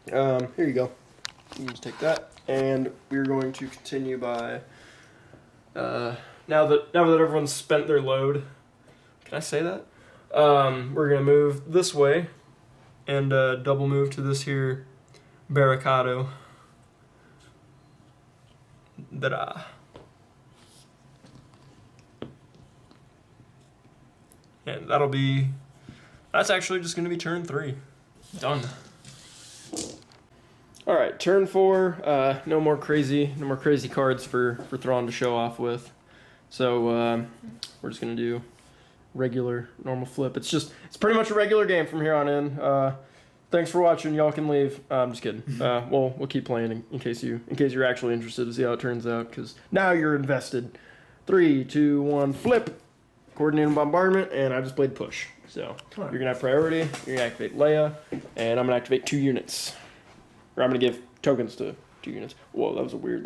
Here you go. You can just take that, and we're going to continue by. Now that everyone's spent their load, can I say that? We're gonna move this way, and double move to this here barricado. Da-da. And that's actually just gonna be turn 3. Done. All right, turn 4. No more crazy cards for Thrawn to show off with. So we're just gonna do regular, normal flip. It's pretty much a regular game from here on in. Thanks for watching. Y'all can leave. I'm just kidding. We'll keep playing in case you're actually interested to see how it turns out. Because now you're invested. 3, 2, 1, flip. Coordinated bombardment, and I just played push. So you're gonna have priority. You're gonna activate Leia, and I'm gonna activate 2 units. Or I'm gonna give tokens to 2 units. Whoa, that was a weird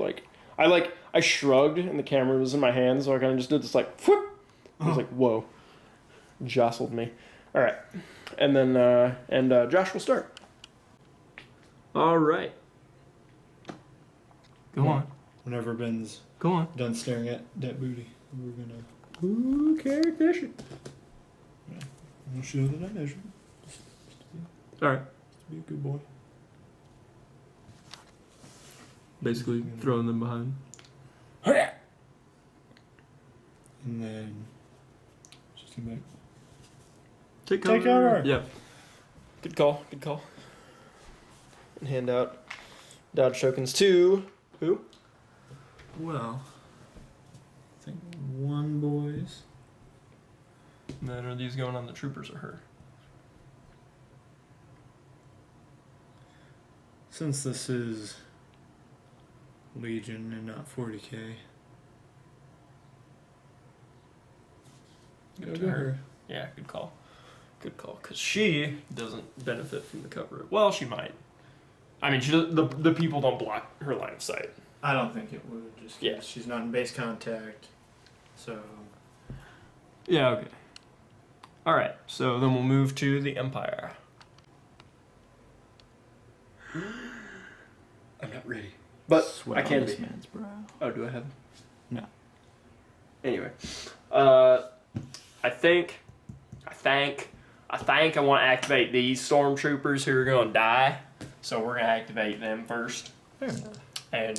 I shrugged and the camera was in my hand, so I kind of just did this whoop. I was like, whoa, jostled me. All right, and then Josh will start. All right. Go on. Whenever Ben's Go on. done staring at that booty, we're gonna carrot fishing. I'll show that I measured. All right. Just be a good boy. Basically throwing them behind. And then just come back. Take Take cover. Yeah. Good call. And hand out dodge tokens to who? Well, I think 1 boys. And then are these going on the troopers or her? Since this is Legion and not 40k. Go to her. Yeah, good call. Because she doesn't benefit from the cover. Well, she might. I mean, the people don't block her line of sight. I don't think it would. Just 'cause Yeah. she's not in base contact. So. Yeah, okay. All right, so then we'll move to the Empire. I'm not ready. But Sweat I can on this be. man's brow. Oh, do I have? No. Anyway, I think I want to activate these stormtroopers who are going to die. So we're going to activate them first. Fair enough. And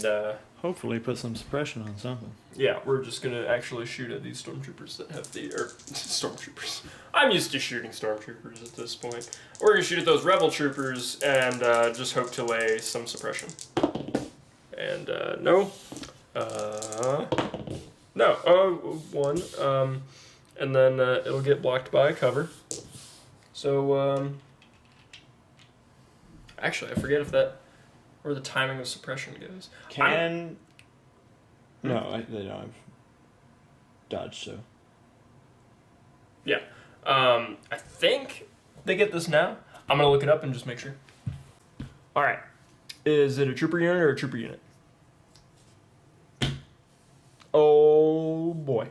Hopefully put some suppression on something. yeah, we're just going to actually shoot at these stormtroopers that have stormtroopers. I'm used to shooting stormtroopers at this point. We're going to shoot at those rebel troopers and just hope to lay some suppression. And no. 1. And then it'll get blocked by a cover. So, actually, I forget where the timing of suppression goes. No, they don't have dodge, so. Yeah. I think they get this now. I'm going to look it up and just make sure. All right. Is it a trooper unit or a trooper unit? Oh, boy.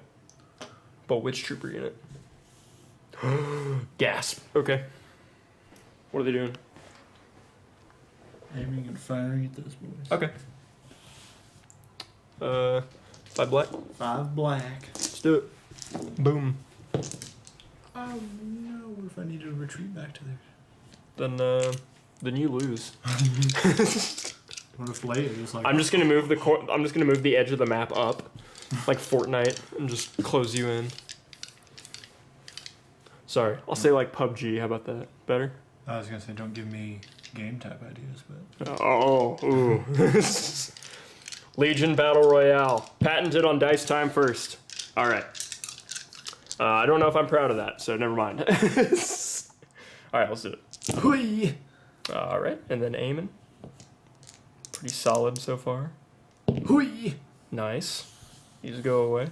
But which trooper unit? Gasp. Okay. What are they doing? Aiming and firing at those boys. Okay. 5 black. 5 black. Let's do it. Boom. Oh no, what if I need to retreat back to there? Then you lose. What if Leia is like... I'm just gonna move the edge of the map up, like Fortnite, and just close you in. Sorry, I'll say like PUBG. How about that? Better? I was gonna say, don't give me game type ideas, but... Oh, ooh. Legion Battle Royale. Patented on Dice Time first. All right. I don't know if I'm proud of that, so never mind. All right, let's do it. All right, and then aiming. pretty solid so far. Hui! Nice. These go away.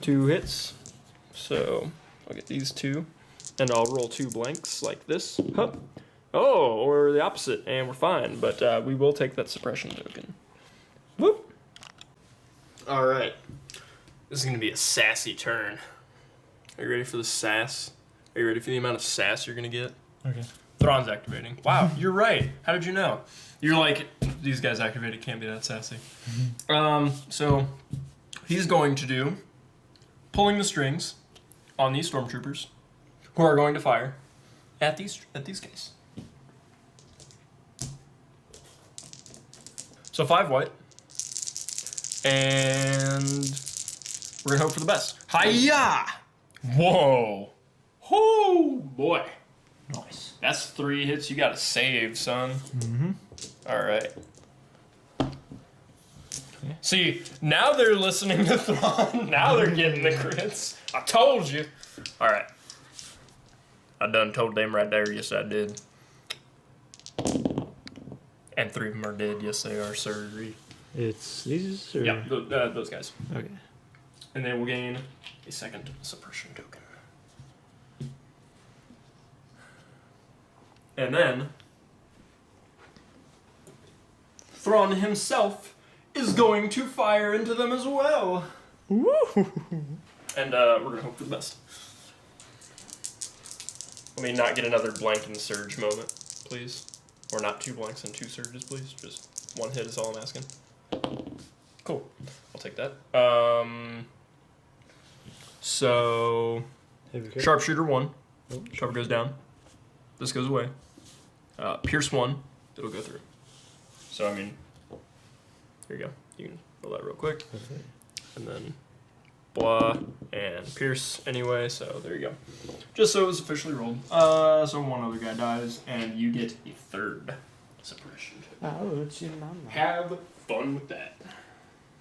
2 hits. So I'll get these 2. And I'll roll 2 blanks like this. Hup. Oh, or the opposite, and we're fine. But we will take that suppression token. Whoop. Alright. This is going to be a sassy turn. Are you ready for the sass? Are you ready for the amount of sass you're going to get? Okay. Thrawn's activating. Wow, you're right. How did you know? You're like, these guys activated, can't be that sassy. So he's going to do pulling the strings on these stormtroopers who are going to fire at these guys. So 5 white. And we're gonna hope for the best. Hiya! Whoa. Oh boy. Nice. That's 3 hits you gotta save, son. Mm-hmm. Alright. See, now they're listening to Thrawn. Now they're getting the crits. I told you. Alright. I done told them right there, yes I did. And 3 of them are dead, yes they are, sir. It's these? Or? Yeah, those guys. Okay. And they will gain a second suppression token. And then Thrawn himself is going to fire into them as well. Woo! And we're gonna hope for the best. Let me not get another blank and surge moment, please. Or not 2 blanks and 2 surges, please. Just 1 hit is all I'm asking. Cool. I'll take that. So sharpshooter 1. Sharp goes down. This goes away. Pierce 1. It'll go through. So I mean, here you go. You can roll that real quick. And then blah and pierce anyway. So there you go. Just so it was officially rolled. So 1 other guy dies, and you get a 3rd suppression. Oh, it's your mama. Have fun with that.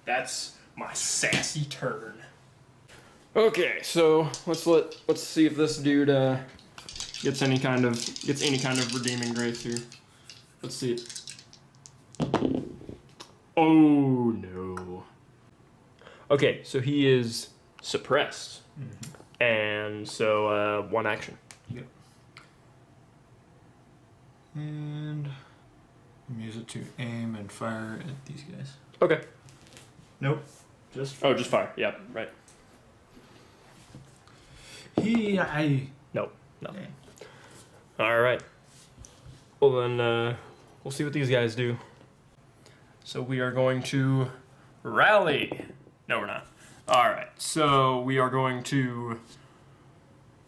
That's my sassy turn. Okay, so let's see if this dude gets any kind of redeeming grace here. Let's see it. Oh no. Okay, so he is suppressed, and so 1 action. Yep. And use it to aim and fire at these guys. Okay. Nope. Just just fire. Yeah, right. Nope. Nothing. All right. Well then, we'll see what these guys do. So we are going to rally. No, we're not. All right. So we are going to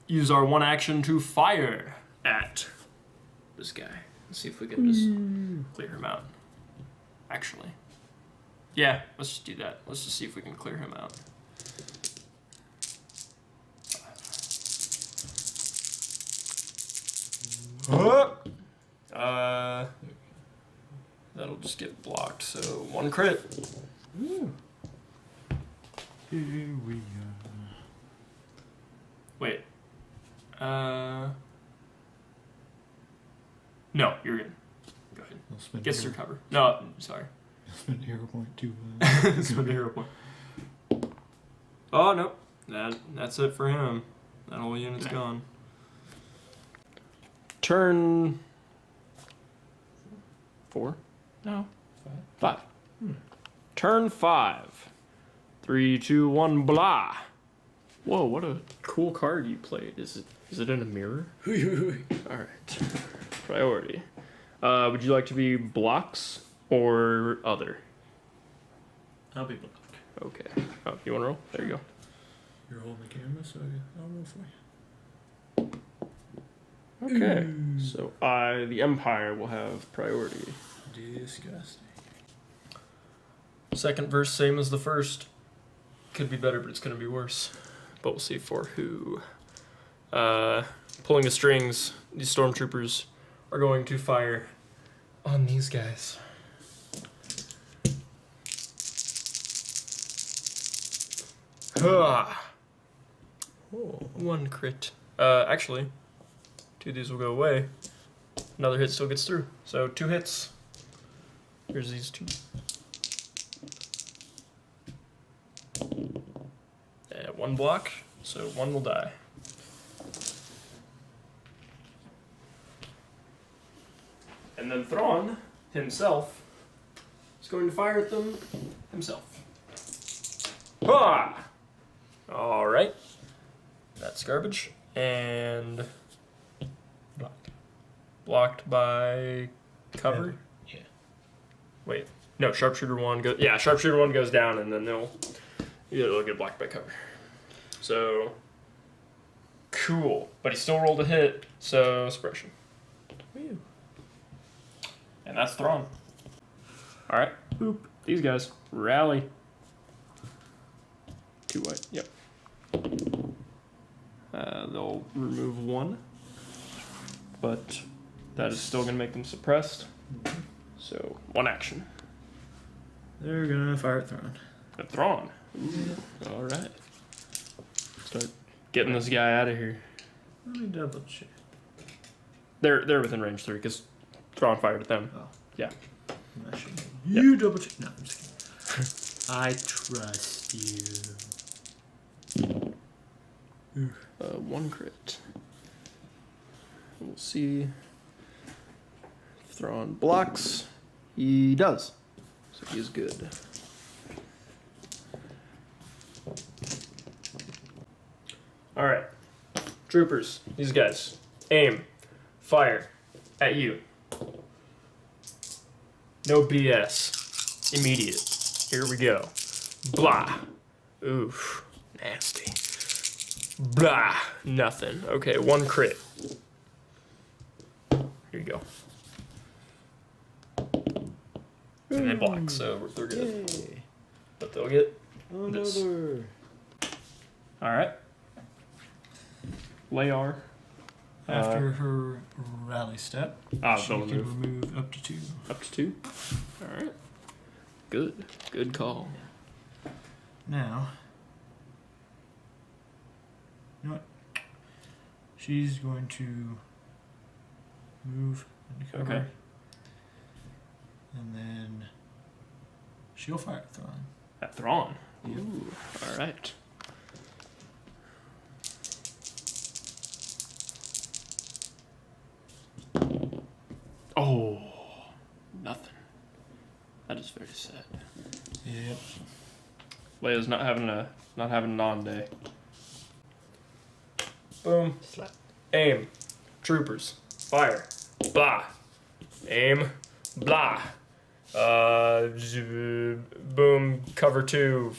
use our 1 action to fire at this guy. Let's see if we can just clear him out. Actually. Yeah, let's just do that. Let's just see if we can clear him out. That'll just get blocked, so 1 crit. Ooh. Here we are. Wait. No, you're good. Go ahead. I'll spend Gets to hero- recover. No, sorry. I'll spend a hero point to. Spend a hero point. Oh, no. That's it for him. That whole unit's gone. Turn 4? No. 5. Turn 5. 3, 2, 1, blah. Whoa, what a cool card you played. Is it in a mirror? Alright. Priority. Would you like to be blocks or other? I'll be blocked. Okay. Oh, you want to roll? There you go. You're holding the camera, so I'll roll for you. Okay. So the Empire will have priority. Disgusting. Second verse, same as the first. Could be better, but it's going to be worse. But we'll see for who. Pulling the strings, these stormtroopers are going to fire on these guys. Ah. 1 crit. Actually, 2 of these will go away. Another hit still gets through. So 2 hits. Here's these two. One block, so one will die. And then Thrawn himself is going to fire at them himself. Ah! Alright. That's garbage. And blocked by cover? Yeah. Wait. No, sharpshooter one goes. Yeah, sharpshooter one goes down, and then it'll get blocked by cover. So cool. But he still rolled a hit, so suppression. Whew. And that's Thrawn. All right. Boop. These guys rally. 2 white. Yep. They'll remove 1, but that is still gonna make them suppressed. So 1 action. They're gonna fire at Thrawn. At Thrawn. All right. Start getting this guy out of here. Let me double check. They're within range 3 because Thrawn fired at them. Oh. Yeah. You double check. No, I'm just kidding. I trust you. 1 crit. We'll see if Thrawn blocks. He does. So he's good. Alright. Troopers, these guys. Aim. Fire. At you. No BS. Immediate. Here we go. Blah. Oof. Nasty. Blah. Nothing. Okay, 1 crit. Here you go. And they block, so they're good. Yay. But they'll get Another. this. Alright. Layar. After her rally step, she don't can move. remove up to 2. Up to 2. Alright. Good. Good call. Now, you know what? She's going to move into cover. Okay. And then she'll fire at Thrawn. At Thrawn. Yep. Ooh. Alright. Oh, nothing. That is very sad. Yep. Leia's not having an on day. Boom. Slap. Aim. Troopers. Fire. Blah. Aim. Blah. Boom. Cover 2.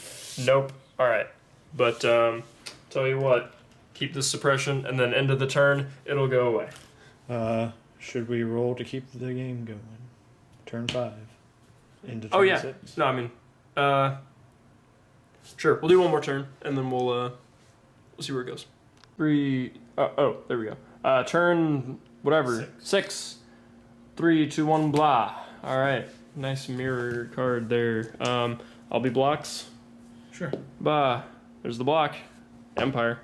Nope. Alright. But, tell you what. Keep this suppression, and then end of the turn, it'll go away. Should we roll to keep the game going? Turn 5. Into turn Oh, yeah. 6. No, I mean, sure. We'll do 1 more turn, and then we'll see where it goes. 3. Oh, there we go. Turn whatever. 6. 3, 2, 1. Blah. All right. Nice mirror card there. I'll be blocks. Sure. Bah. There's the block. Empire.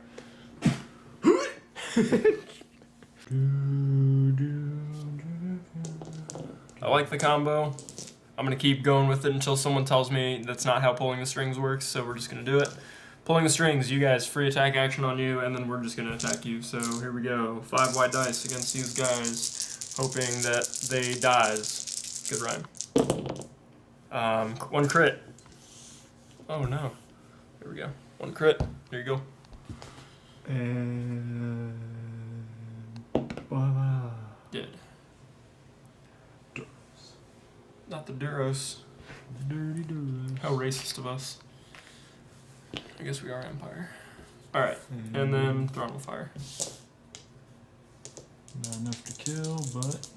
I like the combo. I'm gonna keep going with it until someone tells me that's not how pulling the strings works, so we're just gonna do it. Pulling the strings, you guys, free attack action on you, and then we're just gonna attack you. So here we go. 5 white dice against these guys, hoping that they dies. Good rhyme. 1 crit. Oh no. Here we go. 1 crit. There you go. And Dead. Not the Duros. dirty dudes. How racist of us. I guess we are Empire. Alright, and then Thrawn will fire. Not enough to kill, but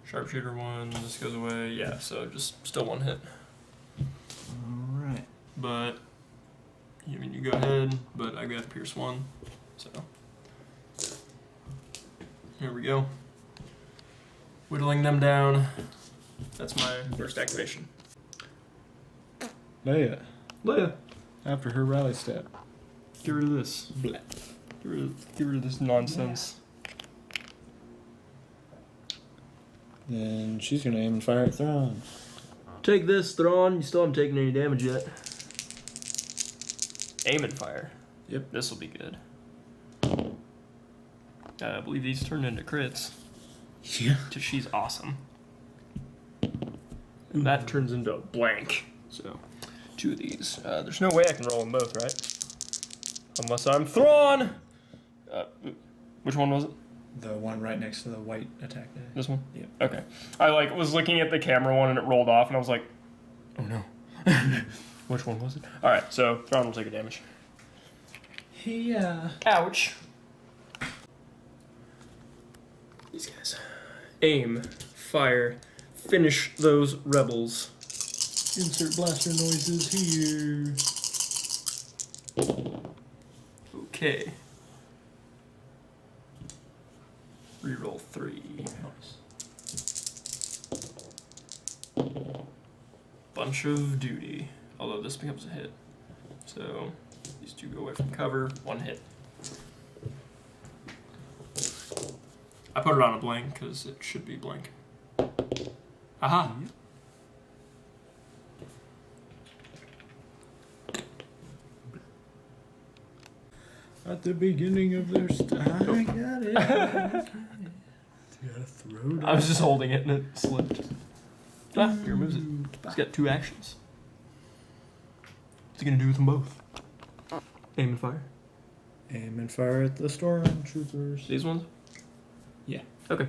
Sharpshooter 1, this goes away. Yeah, so just still 1 hit. alright. But I mean, you go ahead, but I got Pierce 1, so here we go. Whittling them down. That's my first activation. Leia, Leia, after her rally step. get rid of this. Blah. Get rid of this nonsense. Then she's gonna aim and fire at Thrawn. Take this, Thrawn. You still haven't taken any damage yet. Aim and fire. Yep. This will be good. I believe these turned into crits. Yeah. She's awesome. And that turns into a blank. So, 2 of these. There's no way I can roll them both, right? Unless I'm Thrawn! Which one was it? The one right next to the white attack die. This one? Yep. Okay. I was looking at the camera one and it rolled off and I was like, oh no. Which one was it? Alright, so Thrawn will take a damage. Yeah. Ouch. These guys. Aim, fire, finish those rebels. Insert blaster noises here. Okay. Reroll 3. Bunch of duty. Although this becomes a hit. So these 2 go away from cover. 1 hit. I put it on a blank because it should be blank. Aha! At the beginning of their I got it. You gotta throw it. I was just holding it and it slipped. Ah, he removes it. He's got 2 actions. What's he gonna do with them both? Aim and fire. Aim and fire at the stormtroopers. These ones? Yeah. Okay.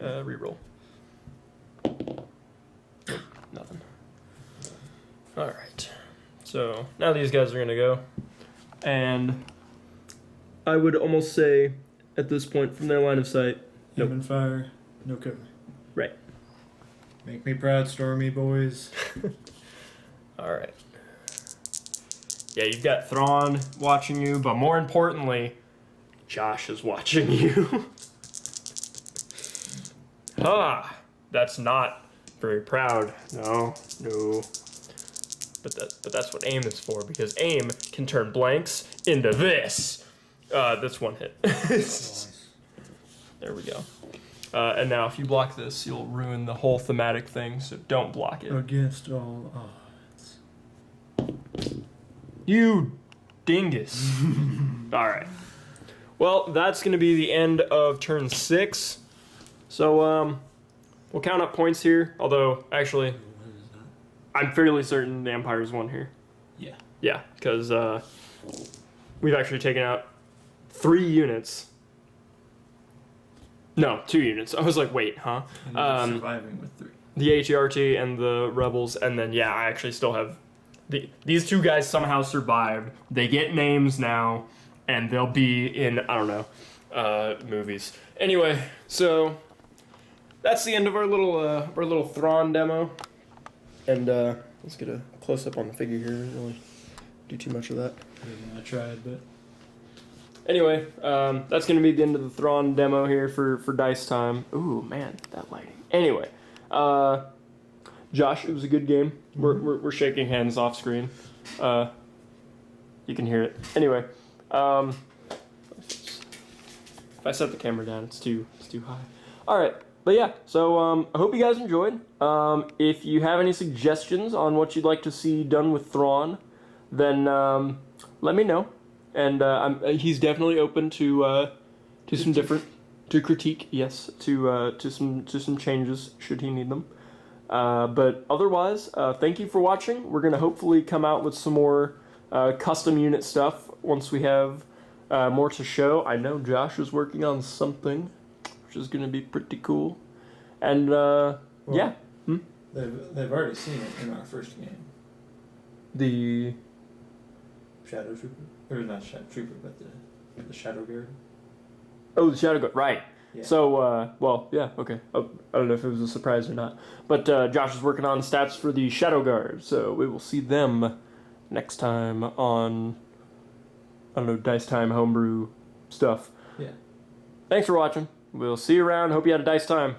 Reroll. Nope, nothing. Alright. So, now these guys are gonna go. And I would almost say, at this point, from their line of sight, Aim and fire, no cover. right. Make me proud, Stormy boys. Alright. Yeah, you've got Thrawn watching you, but more importantly, Josh is watching you. Ah, that's not very proud. No. But that's what aim is for, because aim can turn blanks into this. This 1 hit. There we go. And now if you block this, you'll ruin the whole thematic thing, so don't block it. Against all odds. You dingus. Alright. Well, that's going to be the end of turn 6. So, we'll count up points here. Although, actually, I'm fairly certain the Empire's won here. Yeah. Yeah, because we've actually taken out 3 units. No, 2 units. I was like, wait, huh? And surviving with 3. The HERT and the Rebels, and then, yeah, I actually still have... These 2 guys somehow survived. They get names now, and they'll be in, I don't know, movies. Anyway, so that's the end of our little Thrawn demo. And let's get a close-up on the figure here. We didn't really do too much of that. Yeah, I tried, but... Anyway, that's going to be the end of the Thrawn demo here for Dice Time. Ooh, man, that lighting. Anyway, Josh, it was a good game. We're shaking hands off screen. You can hear it. Anyway, if I set the camera down, it's too high. All right, but yeah. So I hope you guys enjoyed. If you have any suggestions on what you'd like to see done with Thrawn, then let me know. And he's definitely open to some different critique. Yes, to some changes should he need them. But otherwise, thank you for watching. We're gonna hopefully come out with some more custom unit stuff once we have more to show. I know Josh is working on something, which is gonna be pretty cool. And yeah, They've already seen it in our first game. the Shadow Trooper, or not Shadow Trooper, but the Shadow Guard. Oh, the Shadow Guard, right. Yeah. So, well, yeah, okay. I don't know if it was a surprise or not. But Josh is working on stats for the Shadow Guard, so we will see them next time on, I don't know, Dice Time, Homebrew stuff. Yeah. Thanks for watching. We'll see you around. Hope you had a dice time.